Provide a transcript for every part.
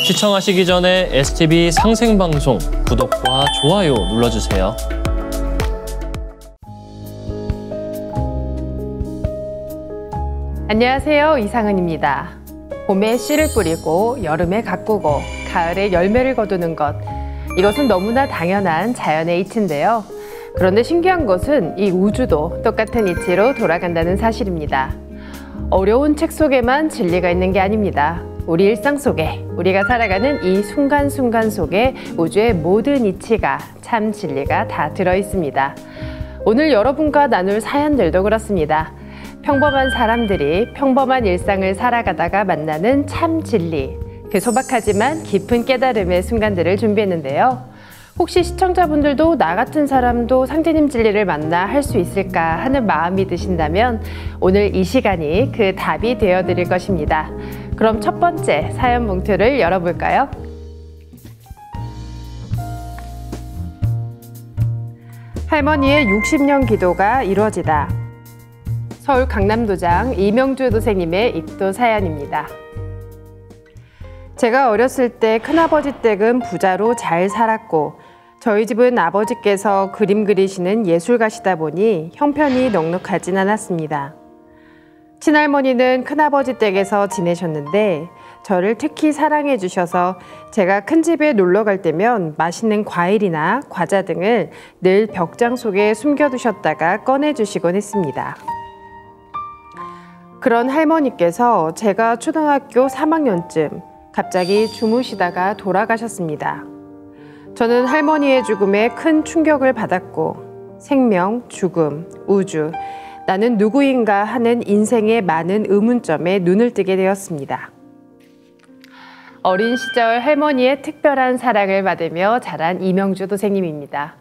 시청하시기 전에 STV 상생방송 구독과 좋아요 눌러주세요. 안녕하세요, 이상은입니다. 봄에 씨를 뿌리고 여름에 가꾸고 가을에 열매를 거두는 것, 이것은 너무나 당연한 자연의 이치인데요. 그런데 신기한 것은 이 우주도 똑같은 이치로 돌아간다는 사실입니다. 어려운 책 속에만 진리가 있는 게 아닙니다. 우리 일상 속에, 우리가 살아가는 이 순간순간 속에 우주의 모든 이치가, 참 진리가 다 들어있습니다. 오늘 여러분과 나눌 사연들도 그렇습니다. 평범한 사람들이 평범한 일상을 살아가다가 만나는 참 진리, 그 소박하지만 깊은 깨달음의 순간들을 준비했는데요. 혹시 시청자분들도 나 같은 사람도 상제님 진리를 만나 할 수 있을까 하는 마음이 드신다면 오늘 이 시간이 그 답이 되어드릴 것입니다. 그럼 첫 번째 사연 봉투를 열어볼까요? 할머니의 60년 기도가 이루어지다. 서울 강남도장 이명주 도생님의 입도 사연입니다. 제가 어렸을 때 큰아버지 댁은 부자로 잘 살았고 저희 집은 아버지께서 그림 그리시는 예술가시다 보니 형편이 넉넉하진 않았습니다. 친할머니는 큰아버지 댁에서 지내셨는데 저를 특히 사랑해 주셔서 제가 큰 집에 놀러 갈 때면 맛있는 과일이나 과자 등을 늘 벽장 속에 숨겨두셨다가 꺼내주시곤 했습니다. 그런 할머니께서 제가 초등학교 3학년쯤 갑자기 주무시다가 돌아가셨습니다. 저는 할머니의 죽음에 큰 충격을 받았고 생명, 죽음, 우주, 나는 누구인가 하는 인생의 많은 의문점에 눈을 뜨게 되었습니다. 어린 시절 할머니의 특별한 사랑을 받으며 자란 이명주 도생님입니다.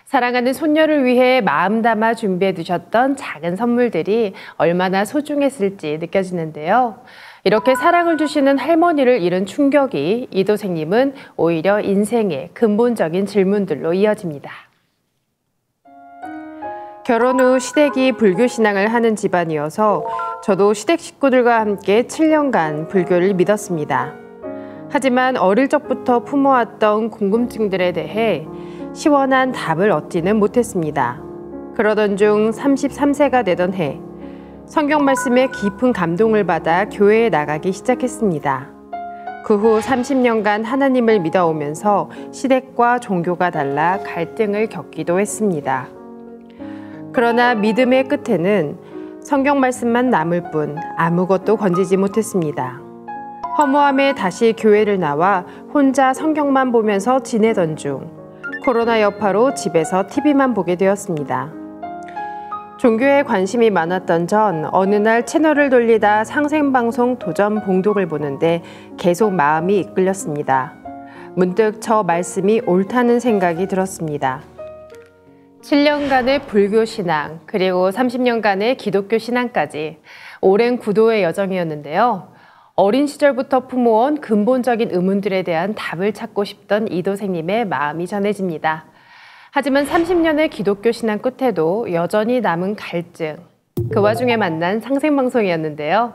사랑하는 손녀를 위해 마음 담아 준비해 두셨던 작은 선물들이 얼마나 소중했을지 느껴지는데요. 이렇게 사랑을 주시는 할머니를 잃은 충격이 이 도생님은 오히려 인생의 근본적인 질문들로 이어집니다. 결혼 후 시댁이 불교 신앙을 하는 집안이어서 저도 시댁 식구들과 함께 7년간 불교를 믿었습니다. 하지만 어릴 적부터 품어왔던 궁금증들에 대해 시원한 답을 얻지는 못했습니다. 그러던 중 33세가 되던 해 성경 말씀에 깊은 감동을 받아 교회에 나가기 시작했습니다. 그 후 30년간 하나님을 믿어오면서 시댁과 종교가 달라 갈등을 겪기도 했습니다. 그러나 믿음의 끝에는 성경 말씀만 남을 뿐 아무것도 건지지 못했습니다. 허무함에 다시 교회를 나와 혼자 성경만 보면서 지내던 중 코로나 여파로 집에서 TV만 보게 되었습니다. 종교에 관심이 많았던 전 어느 날 채널을 돌리다 상생방송 도전 봉독을 보는데 계속 마음이 이끌렸습니다. 문득 저 말씀이 옳다는 생각이 들었습니다. 7년간의 불교 신앙, 그리고 30년간의 기독교 신앙까지 오랜 구도의 여정이었는데요. 어린 시절부터 품어온 근본적인 의문들에 대한 답을 찾고 싶던 이 도생님의 마음이 전해집니다. 하지만 30년의 기독교 신앙 끝에도 여전히 남은 갈증, 그 와중에 만난 상생방송이었는데요.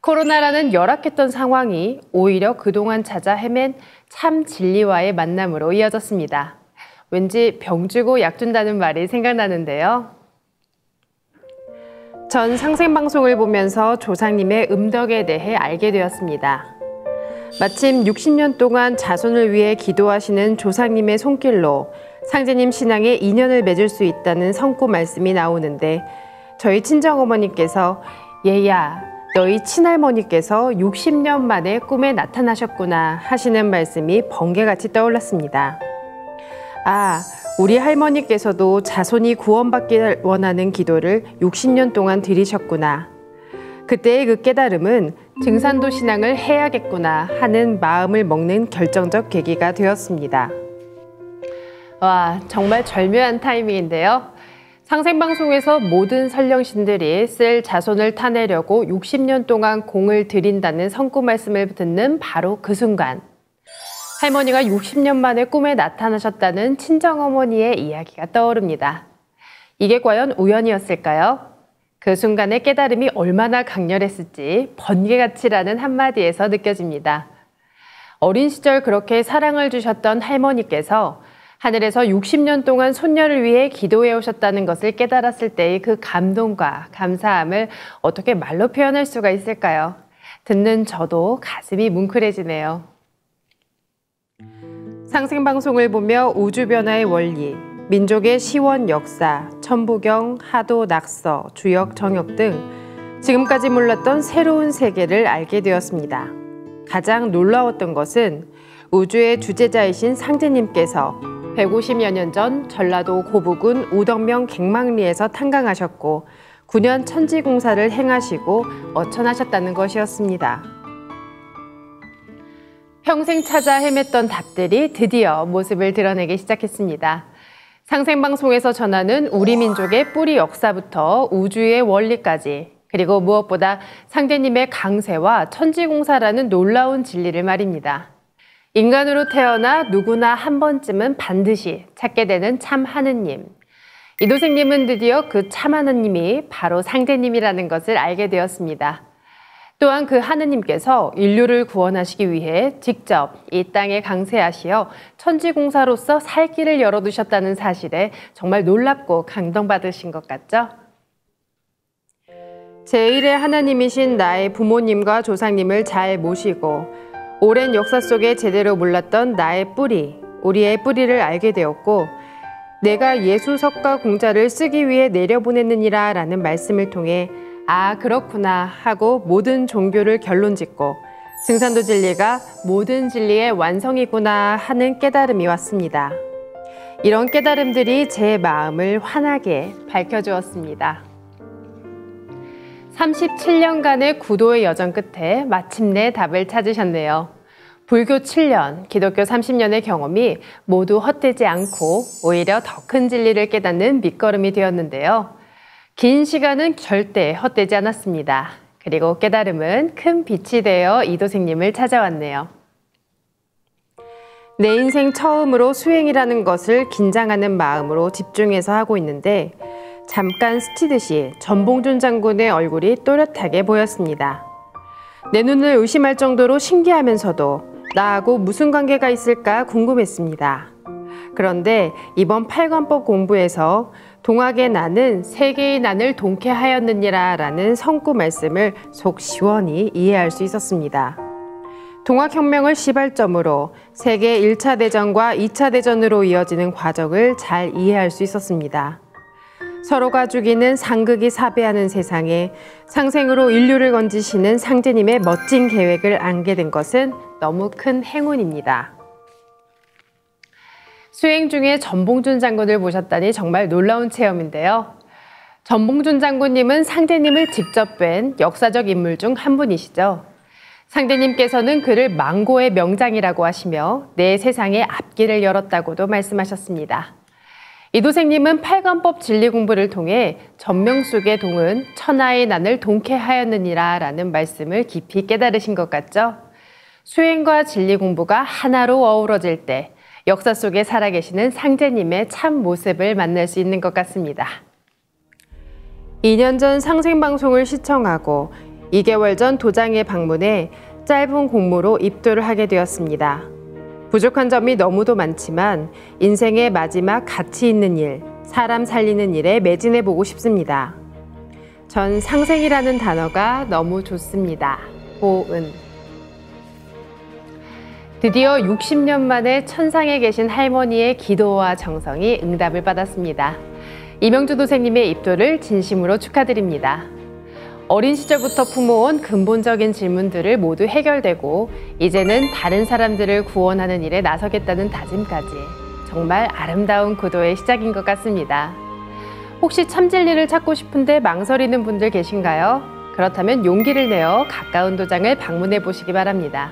코로나라는 열악했던 상황이 오히려 그동안 찾아 헤맨 참 진리와의 만남으로 이어졌습니다. 왠지 병 주고 약 준다는 말이 생각나는데요. 전 상생방송을 보면서 조상님의 음덕에 대해 알게 되었습니다. 마침 60년 동안 자손을 위해 기도하시는 조상님의 손길로 상제님 신앙에 인연을 맺을 수 있다는 성구 말씀이 나오는데 저희 친정어머니께서 얘야, 너희 친할머니께서 60년 만에 꿈에 나타나셨구나 하시는 말씀이 번개같이 떠올랐습니다. 아, 우리 할머니께서도 자손이 구원받기를 원하는 기도를 60년 동안 드리셨구나. 그때의 그 깨달음은 증산도 신앙을 해야겠구나 하는 마음을 먹는 결정적 계기가 되었습니다. 와, 정말 절묘한 타이밍인데요. 상생방송에서 모든 선령신들이 쓸 자손을 타내려고 60년 동안 공을 들인다는 성구 말씀을 듣는 바로 그 순간 할머니가 60년 만에 꿈에 나타나셨다는 친정어머니의 이야기가 떠오릅니다. 이게 과연 우연이었을까요? 그 순간의 깨달음이 얼마나 강렬했을지 번개같이라는 한마디에서 느껴집니다. 어린 시절 그렇게 사랑을 주셨던 할머니께서 하늘에서 60년 동안 손녀를 위해 기도해 오셨다는 것을 깨달았을 때의 그 감동과 감사함을 어떻게 말로 표현할 수가 있을까요? 듣는 저도 가슴이 뭉클해지네요. 상생방송을 보며 우주변화의 원리, 민족의 시원 역사, 천부경, 하도, 낙서, 주역, 정역 등 지금까지 몰랐던 새로운 세계를 알게 되었습니다. 가장 놀라웠던 것은 우주의 주재자이신 상제님께서 150여 년 전 전라도 고부군 우덕면 갱망리에서 탄광하셨고 9년 천지공사를 행하시고 어천하셨다는 것이었습니다. 평생 찾아 헤맸던 답들이 드디어 모습을 드러내기 시작했습니다. 상생방송에서 전하는 우리 민족의 뿌리 역사부터 우주의 원리까지, 그리고 무엇보다 상제님의 강세와 천지공사라는 놀라운 진리를 말입니다. 인간으로 태어나 누구나 한 번쯤은 반드시 찾게 되는 참 하느님. 이도생님은 드디어 그 참 하느님이 바로 상제님이라는 것을 알게 되었습니다. 또한 그 하느님께서 인류를 구원하시기 위해 직접 이 땅에 강세하시어 천지공사로서 살 길을 열어두셨다는 사실에 정말 놀랍고 감동받으신 것 같죠? 제1의 하나님이신 나의 부모님과 조상님을 잘 모시고 오랜 역사 속에 제대로 몰랐던 나의 뿌리, 우리의 뿌리를 알게 되었고 내가 예수석가 공자를 쓰기 위해 내려보냈느니라 라는 말씀을 통해 아 그렇구나 하고 모든 종교를 결론짓고 증산도 진리가 모든 진리의 완성이구나 하는 깨달음이 왔습니다. 이런 깨달음들이 제 마음을 환하게 밝혀주었습니다. 37년간의 구도의 여정 끝에 마침내 답을 찾으셨네요. 불교 7년, 기독교 30년의 경험이 모두 헛되지 않고 오히려 더 큰 진리를 깨닫는 밑거름이 되었는데요. 긴 시간은 절대 헛되지 않았습니다. 그리고 깨달음은 큰 빛이 되어 이도생님을 찾아왔네요. 내 인생 처음으로 수행이라는 것을 긴장하는 마음으로 집중해서 하고 있는데 잠깐 스치듯이 전봉준 장군의 얼굴이 또렷하게 보였습니다. 내 눈을 의심할 정도로 신기하면서도 나하고 무슨 관계가 있을까 궁금했습니다. 그런데 이번 8관법 공부에서 동학의 난은 세계의 난을 동케하였느니라 라는 성구 말씀을 속 시원히 이해할 수 있었습니다. 동학혁명을 시발점으로 세계 1차 대전과 2차 대전으로 이어지는 과정을 잘 이해할 수 있었습니다. 서로가 죽이는 상극이 사배하는 세상에 상생으로 인류를 건지시는 상제님의 멋진 계획을 알게 된 것은 너무 큰 행운입니다. 수행 중에 전봉준 장군을 보셨다니 정말 놀라운 체험인데요. 전봉준 장군님은 상제님을 직접 뵌 역사적 인물 중 한 분이시죠. 상제님께서는 그를 망고의 명장이라고 하시며 내 세상에 앞길을 열었다고도 말씀하셨습니다. 이도생님은 8관법 진리 공부를 통해 전명숙의 동은 천하의 난을 동케하였느니라 라는 말씀을 깊이 깨달으신 것 같죠? 수행과 진리 공부가 하나로 어우러질 때 역사 속에 살아계시는 상제님의 참 모습을 만날 수 있는 것 같습니다. 2년 전 상생방송을 시청하고 2개월 전 도장에 방문해 짧은 공모로 입도를 하게 되었습니다. 부족한 점이 너무도 많지만 인생의 마지막 가치 있는 일, 사람 살리는 일에 매진해 보고 싶습니다. 전 상생이라는 단어가 너무 좋습니다. 보은. 드디어 60년 만에 천상에 계신 할머니의 기도와 정성이 응답을 받았습니다. 이명주 도생님의 입도를 진심으로 축하드립니다. 어린 시절부터 품어온 근본적인 질문들을 모두 해결되고 이제는 다른 사람들을 구원하는 일에 나서겠다는 다짐까지 정말 아름다운 구도의 시작인 것 같습니다. 혹시 참 진리를 찾고 싶은데 망설이는 분들 계신가요? 그렇다면 용기를 내어 가까운 도장을 방문해 보시기 바랍니다.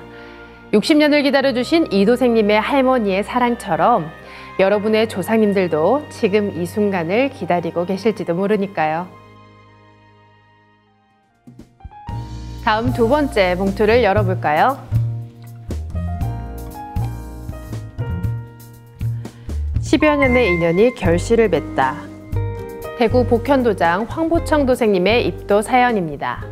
60년을 기다려주신 이도생님의 할머니의 사랑처럼 여러분의 조상님들도 지금 이 순간을 기다리고 계실지도 모르니까요. 다음 두 번째 봉투를 열어볼까요? 10여 년의 인연이 결실을 맺다. 대구 복현도장 황보청 도생님의 입도 사연입니다.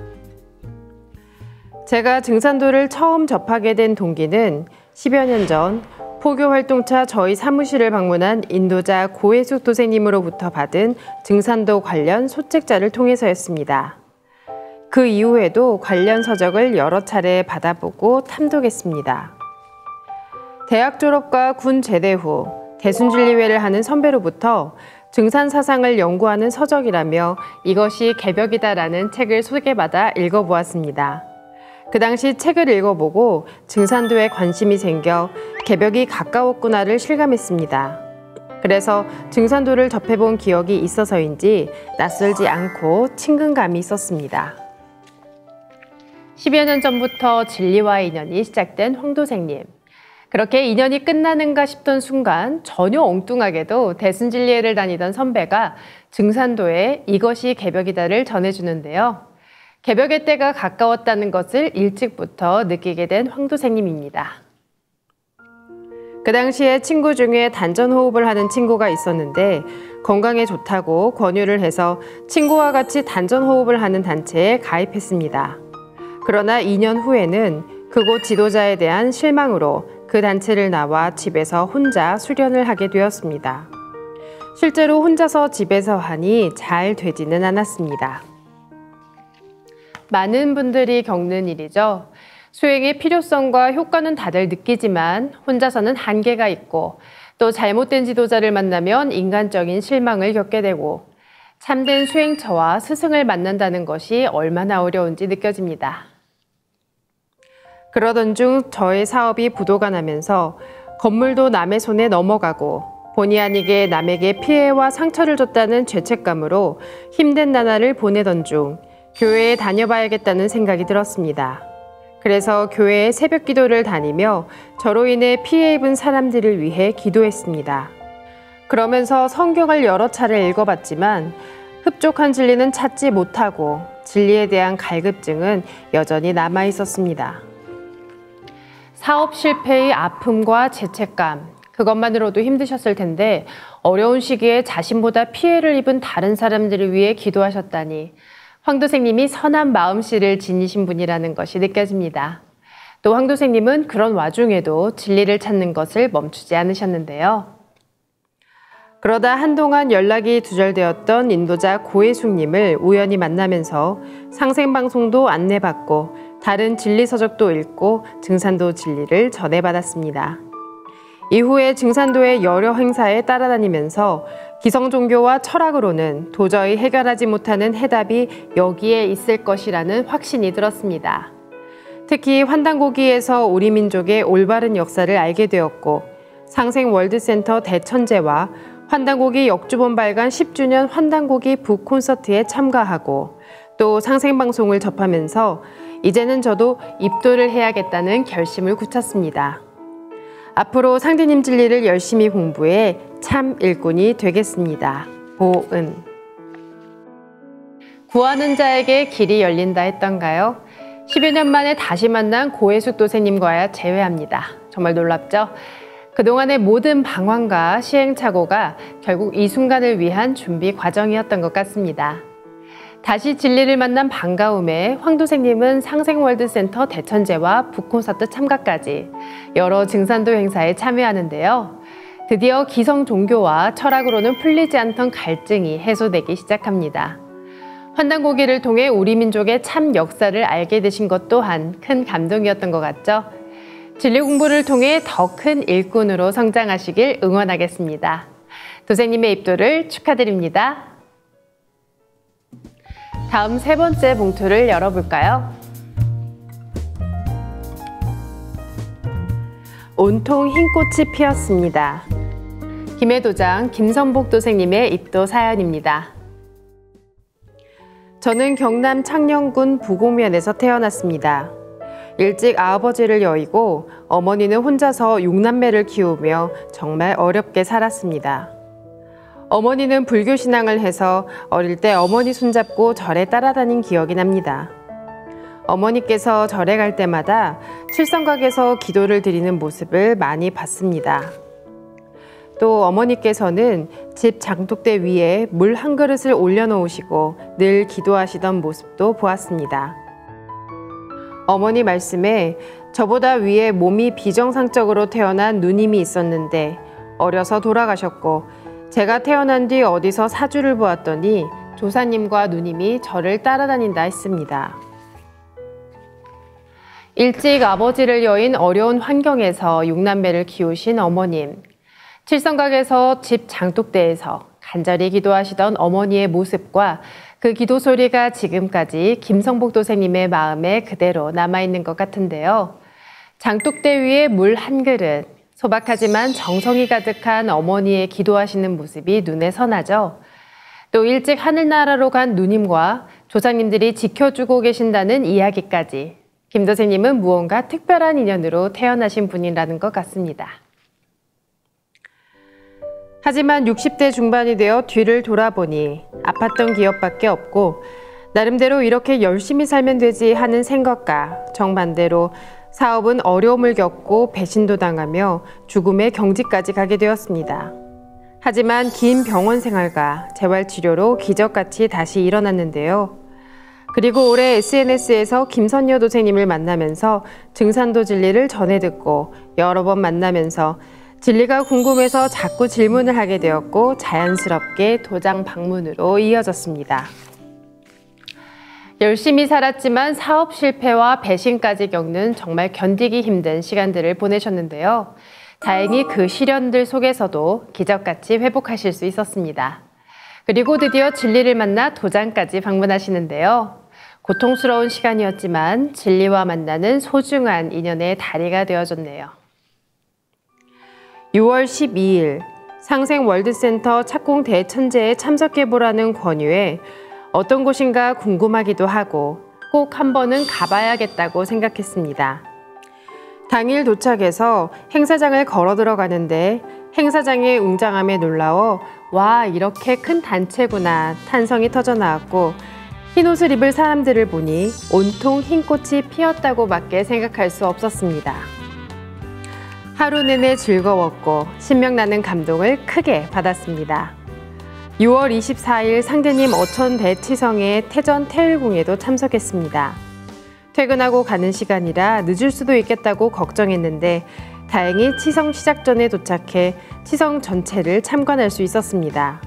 제가 증산도를 처음 접하게 된 동기는 10여 년 전 포교 활동차 저희 사무실을 방문한 인도자 고혜숙 도생님으로부터 받은 증산도 관련 소책자를 통해서였습니다. 그 이후에도 관련 서적을 여러 차례 받아보고 탐독했습니다. 대학 졸업과 군 제대 후 대순진리회를 하는 선배로부터 증산 사상을 연구하는 서적이라며 이것이 개벽이다라는 책을 소개받아 읽어보았습니다. 그 당시 책을 읽어보고 증산도에 관심이 생겨 개벽이 가까웠구나를 실감했습니다. 그래서 증산도를 접해본 기억이 있어서인지 낯설지 않고 친근감이 있었습니다. 10여 년 전부터 진리와 인연이 시작된 황도생님. 그렇게 인연이 끝나는가 싶던 순간 전혀 엉뚱하게도 대순진리회를 다니던 선배가 증산도에 이것이 개벽이다를 전해주는데요. 개벽의 때가 가까웠다는 것을 일찍부터 느끼게 된 황도생님입니다. 그 당시에 친구 중에 단전호흡을 하는 친구가 있었는데 건강에 좋다고 권유를 해서 친구와 같이 단전호흡을 하는 단체에 가입했습니다. 그러나 2년 후에는 그곳 지도자에 대한 실망으로 그 단체를 나와 집에서 혼자 수련을 하게 되었습니다. 실제로 혼자서 집에서 하니 잘 되지는 않았습니다. 많은 분들이 겪는 일이죠. 수행의 필요성과 효과는 다들 느끼지만 혼자서는 한계가 있고 또 잘못된 지도자를 만나면 인간적인 실망을 겪게 되고 참된 수행처와 스승을 만난다는 것이 얼마나 어려운지 느껴집니다. 그러던 중 저의 사업이 부도가 나면서 건물도 남의 손에 넘어가고 본의 아니게 남에게 피해와 상처를 줬다는 죄책감으로 힘든 나날을 보내던 중 교회에 다녀봐야겠다는 생각이 들었습니다. 그래서 교회에 새벽 기도를 다니며 저로 인해 피해 입은 사람들을 위해 기도했습니다. 그러면서 성경을 여러 차례 읽어봤지만 흡족한 진리는 찾지 못하고 진리에 대한 갈급증은 여전히 남아 있었습니다. 사업 실패의 아픔과 죄책감, 그것만으로도 힘드셨을 텐데 어려운 시기에 자신보다 피해를 입은 다른 사람들을 위해 기도하셨다니 황도생님이 선한 마음씨를 지니신 분이라는 것이 느껴집니다. 또 황도생님은 그런 와중에도 진리를 찾는 것을 멈추지 않으셨는데요. 그러다 한동안 연락이 두절되었던 인도자 고혜숙님을 우연히 만나면서 상생방송도 안내받고 다른 진리서적도 읽고 증산도 진리를 전해받았습니다. 이후에 증산도의 여러 행사에 따라다니면서 기성종교와 철학으로는 도저히 해결하지 못하는 해답이 여기에 있을 것이라는 확신이 들었습니다. 특히 환단고기에서 우리 민족의 올바른 역사를 알게 되었고 상생월드센터 대천제와 환단고기 역주본 발간 10주년 환단고기 북콘서트에 참가하고 또 상생방송을 접하면서 이제는 저도 입도를 해야겠다는 결심을 굳혔습니다. 앞으로 상대님 진리를 열심히 공부해 참 일꾼이 되겠습니다. 보은. 구하는 자에게 길이 열린다 했던가요? 10여 년 만에 다시 만난 고혜숙 도생님과야 재회합니다. 정말 놀랍죠? 그동안의 모든 방황과 시행착오가 결국 이 순간을 위한 준비 과정이었던 것 같습니다. 다시 진리를 만난 반가움에 황도생님은 상생월드센터 대천제와 북콘서트 참가까지 여러 증산도 행사에 참여하는데요. 드디어 기성 종교와 철학으로는 풀리지 않던 갈증이 해소되기 시작합니다. 환단고기를 통해 우리 민족의 참 역사를 알게 되신 것 또한 큰 감동이었던 것 같죠? 진리 공부를 통해 더 큰 일꾼으로 성장하시길 응원하겠습니다. 도생님의 입도를 축하드립니다. 다음 세 번째 봉투를 열어볼까요? 온통 흰 꽃이 피었습니다. 김해도장 김선복 도생님의 입도 사연입니다. 저는 경남 창녕군 부곡면에서 태어났습니다. 일찍 아버지를 여의고 어머니는 혼자서 6남매를 키우며 정말 어렵게 살았습니다. 어머니는 불교 신앙을 해서 어릴 때 어머니 손잡고 절에 따라다닌 기억이 납니다. 어머니께서 절에 갈 때마다 칠성각에서 기도를 드리는 모습을 많이 봤습니다. 또 어머니께서는 집 장독대 위에 물 한 그릇을 올려놓으시고 늘 기도하시던 모습도 보았습니다. 어머니 말씀에 저보다 위에 몸이 비정상적으로 태어난 누님이 있었는데 어려서 돌아가셨고 제가 태어난 뒤 어디서 사주를 보았더니 조사님과 누님이 저를 따라다닌다 했습니다. 일찍 아버지를 여인 어려운 환경에서 6남매를 키우신 어머님. 칠성각에서 집 장독대에서 간절히 기도하시던 어머니의 모습과 그 기도 소리가 지금까지 김성복 도생님의 마음에 그대로 남아있는 것 같은데요. 장독대 위에 물 한 그릇, 소박하지만 정성이 가득한 어머니의 기도하시는 모습이 눈에 선하죠. 또 일찍 하늘나라로 간 누님과 조상님들이 지켜주고 계신다는 이야기까지 김 도생님은 무언가 특별한 인연으로 태어나신 분이라는 것 같습니다. 하지만 60대 중반이 되어 뒤를 돌아보니 아팠던 기억밖에 없고 나름대로 이렇게 열심히 살면 되지 하는 생각과 정반대로 사업은 어려움을 겪고 배신도 당하며 죽음의 경지까지 가게 되었습니다. 하지만 긴 병원 생활과 재활치료로 기적같이 다시 일어났는데요. 그리고 올해 SNS에서 김선녀 도생님을 만나면서 증산도 진리를 전해 듣고 여러 번 만나면서 진리가 궁금해서 자꾸 질문을 하게 되었고 자연스럽게 도장 방문으로 이어졌습니다. 열심히 살았지만 사업 실패와 배신까지 겪는 정말 견디기 힘든 시간들을 보내셨는데요. 다행히 그 시련들 속에서도 기적같이 회복하실 수 있었습니다. 그리고 드디어 진리를 만나 도장까지 방문하시는데요. 고통스러운 시간이었지만 진리와 만나는 소중한 인연의 다리가 되어줬네요. 6월 12일 상생월드센터 착공 대천제에 참석해보라는 권유에 어떤 곳인가 궁금하기도 하고 꼭 한 번은 가봐야겠다고 생각했습니다. 당일 도착해서 행사장을 걸어 들어가는데 행사장의 웅장함에 놀라워 와 이렇게 큰 단체구나 탄성이 터져 나왔고 흰옷을 입을 사람들을 보니 온통 흰 꽃이 피었다고밖에 생각할 수 없었습니다. 하루 내내 즐거웠고 신명나는 감동을 크게 받았습니다. 6월 24일 상대님 어천 대치성의 태전 태일궁에도 참석했습니다. 퇴근하고 가는 시간이라 늦을 수도 있겠다고 걱정했는데 다행히 치성 시작 전에 도착해 치성 전체를 참관할 수 있었습니다.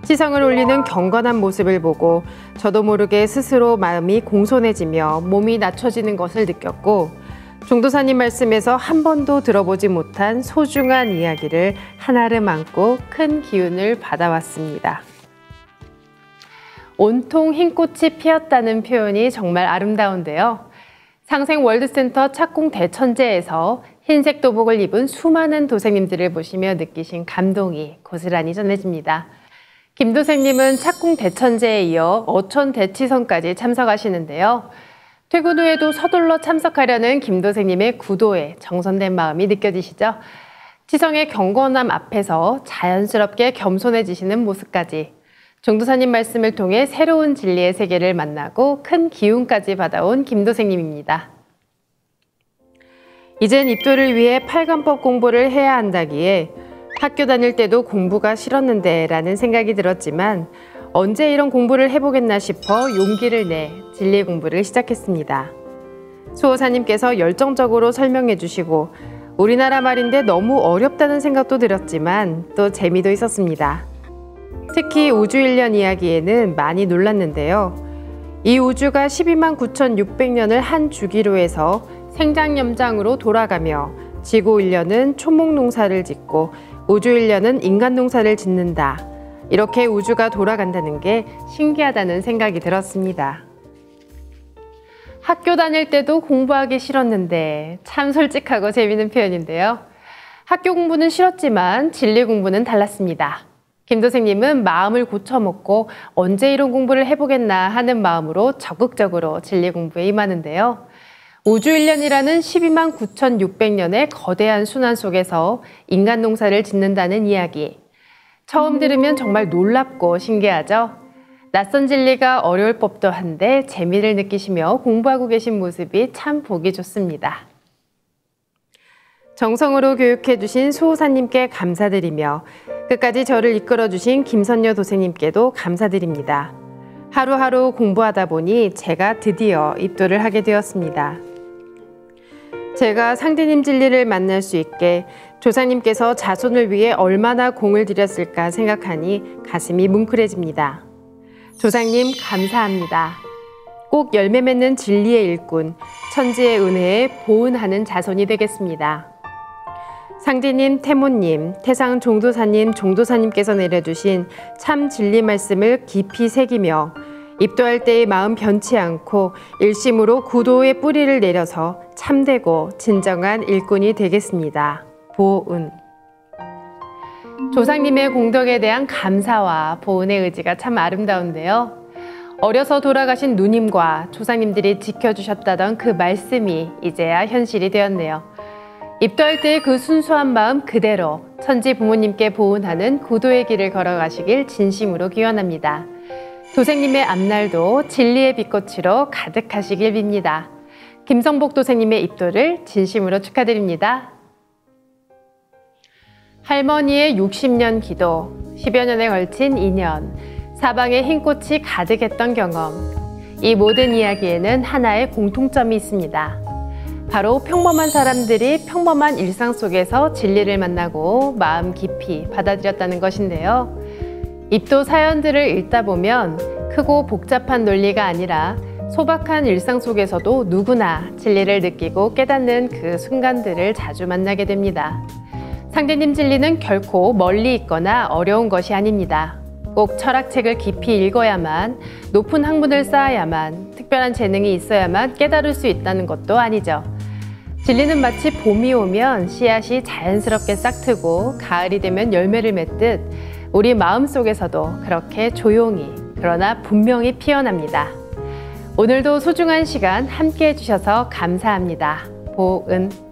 치성을 올리는 경건한 모습을 보고 저도 모르게 스스로 마음이 공손해지며 몸이 낮춰지는 것을 느꼈고 종도사님 말씀에서 한 번도 들어보지 못한 소중한 이야기를 하나름 안고 큰 기운을 받아왔습니다. 온통 흰 꽃이 피었다는 표현이 정말 아름다운데요. 상생월드센터 착공 대천제에서 흰색 도복을 입은 수많은 도생님들을 보시며 느끼신 감동이 고스란히 전해집니다. 김 도생님은 착공 대천제에 이어 어천 대치성까지 참석하시는데요. 퇴근 후에도 서둘러 참석하려는 김 도생님의 구도에 정선된 마음이 느껴지시죠? 치성의 경건함 앞에서 자연스럽게 겸손해지시는 모습까지 종도사님 말씀을 통해 새로운 진리의 세계를 만나고 큰 기운까지 받아온 김 도생님입니다. 이젠 입도를 위해 팔관법 공부를 해야 한다기에 학교 다닐 때도 공부가 싫었는데 라는 생각이 들었지만 언제 이런 공부를 해보겠나 싶어 용기를 내 진리 공부를 시작했습니다. 수호사님께서 열정적으로 설명해 주시고 우리나라 말인데 너무 어렵다는 생각도 들었지만 또 재미도 있었습니다. 특히 우주일년 이야기에는 많이 놀랐는데요. 이 우주가 12만 9,600년을 한 주기로 해서 생장염장으로 돌아가며 지구 1년은 초목 농사를 짓고 우주 1년은 인간 농사를 짓는다. 이렇게 우주가 돌아간다는 게 신기하다는 생각이 들었습니다. 학교 다닐 때도 공부하기 싫었는데 참 솔직하고 재미있는 표현인데요. 학교 공부는 싫었지만 진리 공부는 달랐습니다. 김 도생님은 마음을 고쳐먹고 언제 이런 공부를 해보겠나 하는 마음으로 적극적으로 진리 공부에 임하는데요. 우주 1년이라는 12만 9,600년의 거대한 순환 속에서 인간 농사를 짓는다는 이야기. 처음 들으면 정말 놀랍고 신기하죠? 낯선 진리가 어려울 법도 한데 재미를 느끼시며 공부하고 계신 모습이 참 보기 좋습니다. 정성으로 교육해주신 수호사님께 감사드리며 끝까지 저를 이끌어주신 김선녀 도생님께도 감사드립니다. 하루하루 공부하다 보니 제가 드디어 입도를 하게 되었습니다. 제가 상대님 진리를 만날 수 있게 조상님께서 자손을 위해 얼마나 공을 들였을까 생각하니 가슴이 뭉클해집니다. 조상님 감사합니다. 꼭 열매 맺는 진리의 일꾼, 천지의 은혜에 보은하는 자손이 되겠습니다. 상제님, 태모님, 태상 종도사님, 종도사님께서 내려주신 참 진리 말씀을 깊이 새기며 입도할 때의 마음 변치 않고 일심으로 구도의 뿌리를 내려서 참되고 진정한 일꾼이 되겠습니다. 보은. 조상님의 공덕에 대한 감사와 보은의 의지가 참 아름다운데요. 어려서 돌아가신 누님과 조상님들이 지켜주셨다던 그 말씀이 이제야 현실이 되었네요. 입도할 때의 그 순수한 마음 그대로 천지 부모님께 보은하는 구도의 길을 걸어가시길 진심으로 기원합니다. 도생님의 앞날도 진리의 빛꽃으로 가득하시길 빕니다. 김성복 도생님의 입도를 진심으로 축하드립니다. 할머니의 60년 기도, 10여 년에 걸친 인연, 사방에 흰 꽃이 가득했던 경험. 이 모든 이야기에는 하나의 공통점이 있습니다. 바로 평범한 사람들이 평범한 일상 속에서 진리를 만나고 마음 깊이 받아들였다는 것인데요. 입도 사연들을 읽다 보면 크고 복잡한 논리가 아니라 소박한 일상 속에서도 누구나 진리를 느끼고 깨닫는 그 순간들을 자주 만나게 됩니다. 상대님 진리는 결코 멀리 있거나 어려운 것이 아닙니다. 꼭 철학책을 깊이 읽어야만, 높은 학문을 쌓아야만, 특별한 재능이 있어야만 깨달을 수 있다는 것도 아니죠. 진리는 마치 봄이 오면 씨앗이 자연스럽게 싹트고 가을이 되면 열매를 맺듯 우리 마음속에서도 그렇게 조용히 그러나 분명히 피어납니다. 오늘도 소중한 시간 함께 해주셔서 감사합니다. 보은.